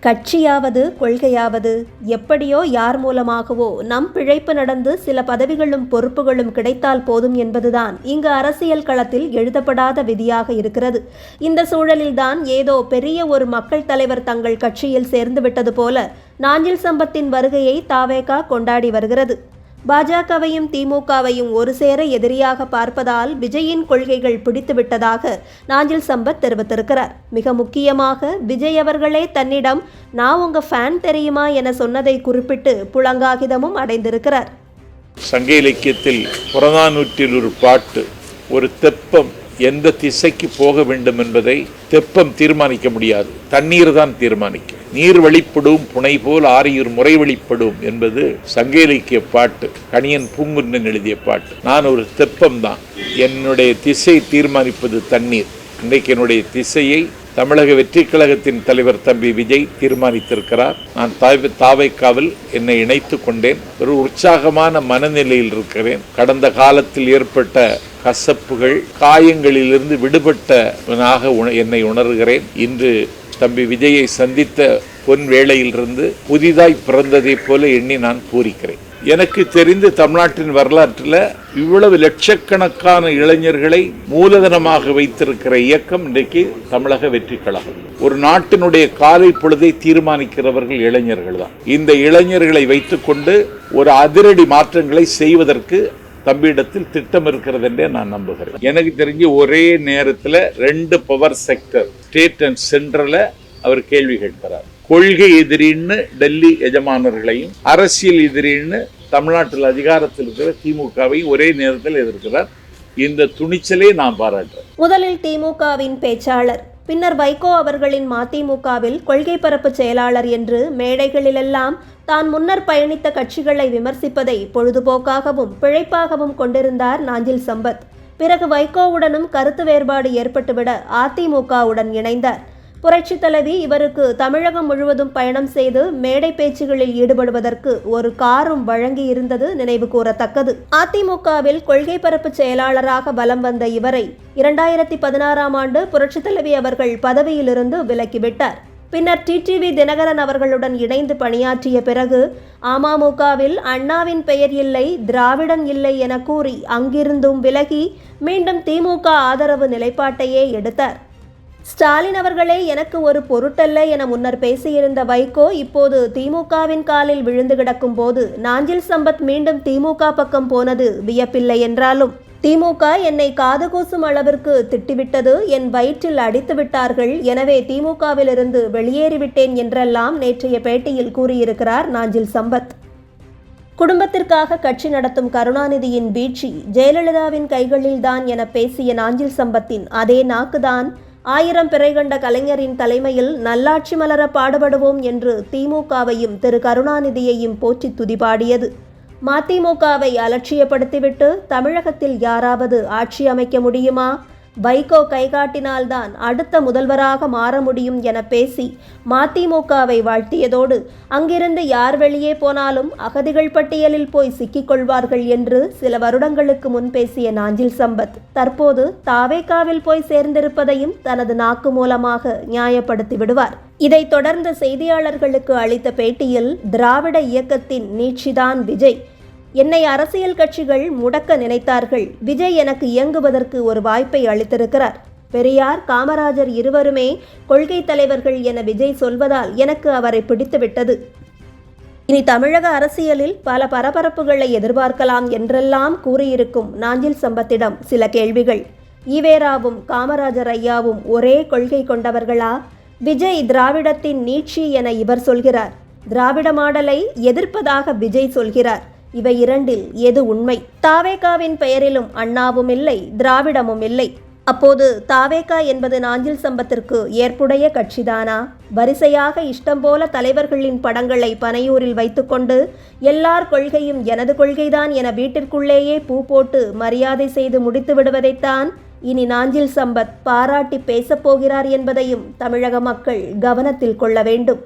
கட்சியாவது கொள்கையாவது எப்படியோ யார் மூலமாகவோ நம் பிழைப்பு நடந்து சில பதவிகளும் பொறுப்புகளும் கிடைத்தால் போதும் என்பதுதான் இங்கு அரசியல் களத்தில் எழுதப்படாத விதியாக இருக்கிறது. இந்த சூழலில்தான் ஏதோ பெரிய ஒரு மக்கள் தலைவர் தங்கள் கட்சியில் சேர்ந்துவிட்டது போல நாஞ்சில் சம்பத்தின் வருகையை தாவேகா கொண்டாடி வருகிறது. பாஜகவையும் திமுகவையும் ஒரு சேர எதிரியாக பார்ப்பதால் விஜயின் கொள்கைகள் பிடித்துவிட்டதாக நாஞ்சில் சம்பத் தெரிவித்திருக்கிறார். மிக முக்கியமாக விஜய் அவர்களே தன்னிடம் நான் உங்க ஃபேன் தெரியுமா என சொன்னதை குறிப்பிட்டு புலங்காகிதமும் அடைந்திருக்கிறார். சங்க இலக்கியத்தில் புறநானூற்றில் ஒரு பாட்டு, ஒரு தெப்பம் எந்த திசைக்கு போக வேண்டும் என்பதை தெப்பம் தீர்மானிக்க முடியாது, தண்ணீர் தான் தீர்மானிக்கும். நீர் வழிப்படும் புனை போல் ஆரியூர் முறை வழிப்படும் என்பது சங்க இலக்கிய பாட்டு, கணியன் பூங்குன்றன் எழுதிய பாட்டு. நான் ஒரு தெப்பம் தான், என்னுடைய திசை தீர்மானிப்பது தண்ணீர். இன்றைக்கு என்னுடைய திசையை தமிழக வெற்றி கழகத்தின் தலைவர் தம்பி விஜய் தீர்மானித்திருக்கிறார். நான் தாவைக்காவில் என்னை இணைத்து கொண்டேன். ஒரு உற்சாகமான மனநிலையில் இருக்கிறேன். கடந்த காலத்தில் ஏற்பட்ட கசப்புகள், காயங்களிலிருந்து விடுபட்டவனாக என்னை உணர்கிறேன். இன்று தம்பி விஜயை சந்தித்த பொன் வேளையிலிருந்து புதிதாய் பிறந்ததை போல எண்ணி நான் பூரிக்கிறேன். எனக்கு தெரிந்து தமிழ்நாட்டின் வரலாற்றில் இவ்வளவு லட்சக்கணக்கான இளைஞர்களை மூலதனமாக வைத்திருக்கிற இயக்கம் இன்றைக்கு தமிழக வெற்றி கழகம். ஒரு நாட்டினுடைய காலை பொழுதை தீர்மானிக்கிறவர்கள் இளைஞர்கள் தான். இந்த இளைஞர்களை வைத்துக்கொண்டு ஒரு அதிரடி மாற்றங்களை செய்வதற்கு தம்பியிடத்தில் திட்டம் இருக்கிறது என்றே நான் நம்புகிறேன். எனக்கு தெரிஞ்சு ஒரே நேரத்தில் 2 பவர் செக்டர், ஸ்டேட் அண்ட் சென்ட்ரல அவர் கேள்வி கேட்கிறார். கொள்கை எதிரின்னு டெல்லி எஜமானர்களையும், அரசியல் எதிரின்னு தமிழ்நாட்டில் அதிகாரத்தில் இருக்கிற திமுகவையும் ஒரே நேரத்தில் எதிர்க்கிறார். இந்த துணிச்சலே நான் பாராட்டுறேன். முதலில் திமுகவின் பேச்சாளர், பின்னர் வைகோ அவர்களின் மதிமுகவில் கொள்கை பரப்பு செயலாளர் என்று மேடைகளிலெல்லாம் தான் முன்னர் பயணித்த கட்சிகளை விமர்சிப்பதை பொழுதுபோக்காகவும் பிழைப்பாகவும் கொண்டிருந்தார் நாஞ்சில் சம்பத். பிறகு வைகோவுடனும் கருத்து வேறுபாடு ஏற்பட்டுவிட அதிமுகவுடன் இணைந்தார். புரட்சி தலைவி இவருக்கு தமிழகம் முழுவதும் பயணம் செய்து மேடை பேச்சுகளில் ஈடுபடுவதற்கு ஒரு காரும் வழங்கி இருந்தது நினைவு கூறத்தக்கது. அதிமுகவில் கொள்கை பரப்பு செயலாளராக பலம் வந்த இவரை 2016ஆம் ஆண்டு புரட்சி தலைவி அவர்கள் பதவியிலிருந்து விலக்கிவிட்டார். பின்னர் டிடிவி தினகரன் அவர்களுடன் இணைந்து பணியாற்றிய பிறகு அமமுகவில் அண்ணாவின் பெயர் இல்லை, திராவிடன் இல்லை என கூறி அங்கிருந்தும் விலகி மீண்டும் திமுக ஆதரவு நிலைப்பாட்டையே எடுத்தார். ஸ்டாலின் அவர்களே எனக்கு ஒரு பொருட்டல்ல என முன்னர் பேசியிருந்த வைகோ இப்போது திமுகவின் காலில் விழுந்து கிடக்கும் போது நாஞ்சில் சம்பத் மீண்டும் திமுக பக்கம் போனது வியப்பில்லை என்றாலும், திமுக என்னை காது கூசும் அளவிற்கு திட்டிவிட்டது, என் வயிற்றில் அடித்து விட்டார்கள், எனவே திமுகவிலிருந்து வெளியேறிவிட்டேன் என்றெல்லாம் நேற்றைய பேட்டியில் கூறியிருக்கிறார் நாஞ்சில் சம்பத். குடும்பத்திற்காக கட்சி நடத்தும் கருணாநிதியின் வீழ்ச்சி ஜெயலலிதாவின் கைகளில்தான் என பேசிய நாஞ்சில் சம்பத்தின் அதே நாக்குதான் 1000 பிறை கண்ட கலைஞரின் தலைமையில் நல்லாட்சி மலர பாடுபடுவோம் என்று திமுகவையும் திரு கருணாநிதியையும் போற்றி துதிபாடியது. மதிமுகவை அலட்சியப்படுத்திவிட்டு தமிழகத்தில் யாராவது ஆட்சி அமைக்க முடியுமா? வைகோ கைகாட்டினால்தான் அடுத்த முதல்வராக மாற முடியும் என பேசி மதிமுகவை வாழ்த்தியதோடு அங்கிருந்து யார் வெளியே போனாலும் அகதிகள் பட்டியலில் போய் சிக்கிக்கொள்வார்கள் என்று சில வருடங்களுக்கு முன் பேசிய நாஞ்சில் சம்பத் தற்போது தாவேகாவில் போய் சேர்ந்திருப்பதையும் தனது நாக்கு மூலமாக நியாயப்படுத்தி விடுவார். இதைத் தொடர்ந்து செய்தியாளர்களுக்கு அளித்த பேட்டியில் திராவிட இயக்கத்தின் நீட்சிதான் விஜய். என்னை அரசியல் கட்சிகள் முடக்க நினைத்தார்கள். விஜய் எனக்கு இயங்குவதற்கு ஒரு வாய்ப்பை அளித்திருக்கிறார். பெரியார், காமராஜர் இருவருமே கொள்கை தலைவர்கள் என விஜய் சொல்வதால் எனக்கு அவரை பிடித்துவிட்டது. இனி தமிழக அரசியலில் பல பரபரப்புகளை எதிர்பார்க்கலாம் என்றெல்லாம் கூறியிருக்கும் நாஞ்சில் சம்பத்திடம் சில கேள்விகள். ஈவேராவும் காமராஜர் ஐயாவும் ஒரே கொள்கை கொண்டவர்களா? விஜய் திராவிடத்தின் நீட்சி என இவர் சொல்கிறார். திராவிட மாடலை எதிர்ப்பதாக விஜய் சொல்கிறார். இவை இரண்டில் எது உண்மை? தாவேகாவின் பெயரிலும் அண்ணாவும் இல்லை, திராவிடமும் இல்லை. அப்போது தாவேகா என்பது நாஞ்சில் சம்பத்திற்கு ஏற்புடைய கட்சிதானா? வரிசையாக இஷ்டம் போல தலைவர்களின் படங்களை பனையூரில் வைத்துக்கொண்டு எல்லார் கொள்கையும் எனது கொள்கைதான் என வீட்டிற்குள்ளேயே பூ போட்டு மரியாதை செய்து முடித்து விடுவதைத்தான் இனி நாஞ்சில் சம்பத் பாராட்டி பேசப்போகிறார் என்பதையும் தமிழக மக்கள் கவனத்தில் கொள்ள வேண்டும்.